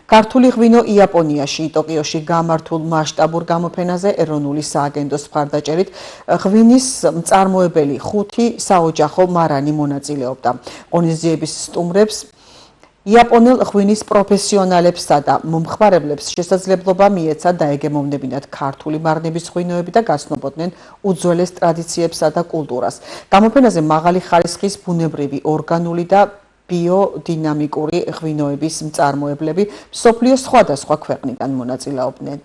ქართული ღვინო იაპონიაში, ტოკიოში გამართულ მასშტაბურ გამოფენაზე ეროვნული სააგენტოს მხარდაჭერით ღვინის მწარმოებელი 5 საოჯახო მარანი მონაწილეობდა. ღონისძიების სტუმრებს იაპონელ ღვინის პროფესიონალებსა და მომხმარებლებს შესაძლებლობა მიეცა დაეგემოვნებინათ ქართული მარნების ღვინოები და გაცნობოდნენ უძველეს ტრადიციებსა და კულტურას. გამოფენაზე მაღალი ხარისხის ბუნებრივი, ორგანული და ბიოდინამიკური ღვინოების მწარმოებლები მსოფლიოს სხვადასხვა ქვეყნიდან მონაწილეობდნენ.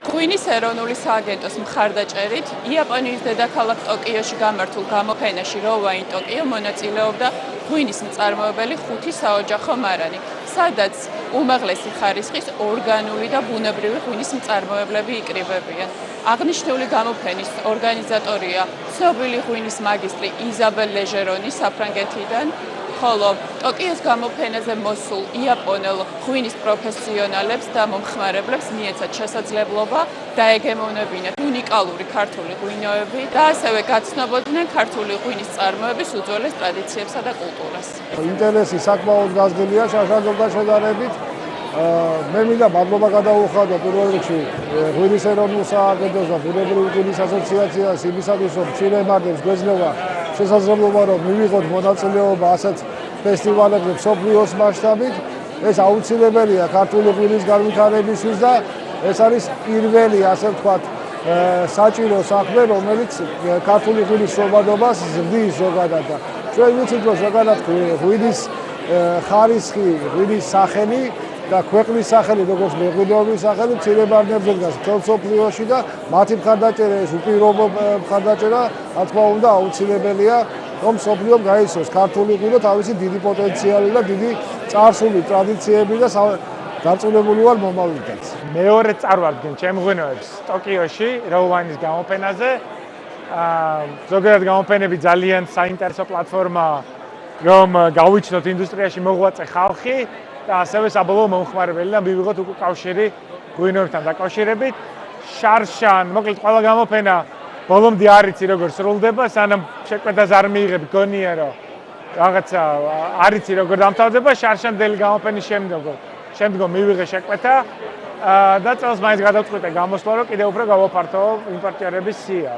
ღვინის ეროვნული სააგენტოს მხარდაჭერით იაპონიის დედაქალაქ ტოკიოში გამართულ გამოფენაში Rowine Tokyo მონაწილეობდა ღვინის მწარმოებელი 5 საოჯახო მარანი, სადაც უმაღლესი ხარისხის ორგანული და ბუნებრივი ღვინის მწარმოებლები იკრიბებიან. აღნიშნული გამოფენის ორგანიზატორია ცნობილი ღვინის მაგისტრი იზაბელ ლეჟერონი საფრანგეთიდან, ხოლო ტოკიოს გამოფენაზე მოსულ იაპონელ ღვინის პროფესიონალებს და მომხმარებლებს მიეცათ შესაძლებლობა დაეგემოვნებინათ უნიკალური ქართული ღვინოები და ასევე გაცნობოდნენ ქართული ღვინის წარმოების უძველეს ტრადიციებსა და კულტურას. ინტერესი საკმაოდ გაზრდილია შაშაძელთან შედარებით. მე მინდა მადლობა გადაუხადო პირველ რიგში ღვინის ეროვნულ სააგენტოს და ბუნებრივი ღვინის ასოციაციას იმისათვის, რომ მცირე მარნებს გვეძლევა შესაძლებლობა, რომ მივიღოთ მონაწილეობა ასეთ ფესტივალებზე მსოფლიოს მასშტაბით. ეს აუცილებელია ქართული ღვინის განვითარებისთვის და ეს არის პირველი, ასე ვთქვათ, საჭირო საქმე, რომელიც ქართული ღვინის შრომადობას ზრდის ზოგადად. ჩვენ ვიცით, რომ ზოგადად ღვინის ხარისხი, ღვინის სახელი და ქვეყნის სახელი, როგორც მეღვინეობის სახელი, მცირე მარნებზე დგას მთელ მსოფლიოში და მათი მხარდაჭერა, ეს უპირობო მხარდაჭერა, რა თქმა უნდა, აუცილებელია, რომ მსოფლიომ გაიცნოს ქართული ღვინო თავისი დიდი პოტენციალი და დიდი წარსული ტრადიციები და დარწმუნებული ვარ მომავლითაც. მეორე წარვადგენ ჩემ ღვინოებს ტოკიოში, Rowine-ის გამოფენაზე. ზოგადად გამოფენები ძალიან საინტერესო პლატფორმაა, რომ გავიჩნოთ ინდუსტრიაში მოღვაწე ხალხი და ასევე საბოლოო მომხმარებელი და მივიღოთ უკავშირი ღვინოებთან დაკავშირებით. შარშან, მოკლედ ყველა გამოფენა ბოლომდე არ იცი როგორ სრულდება, სანამ შეკვეთას არ მიიღებ, გონია რომ რაღაცა არ იცი როგორ დამთავრდება, შარშანდელი გამოფენის შემდგომ მივიღე შეკვეთა და წელს მაინც გადავწყვიტე გამოსვლა, რომ კიდევ უფრო გავაფართო იმპორტიორების სია.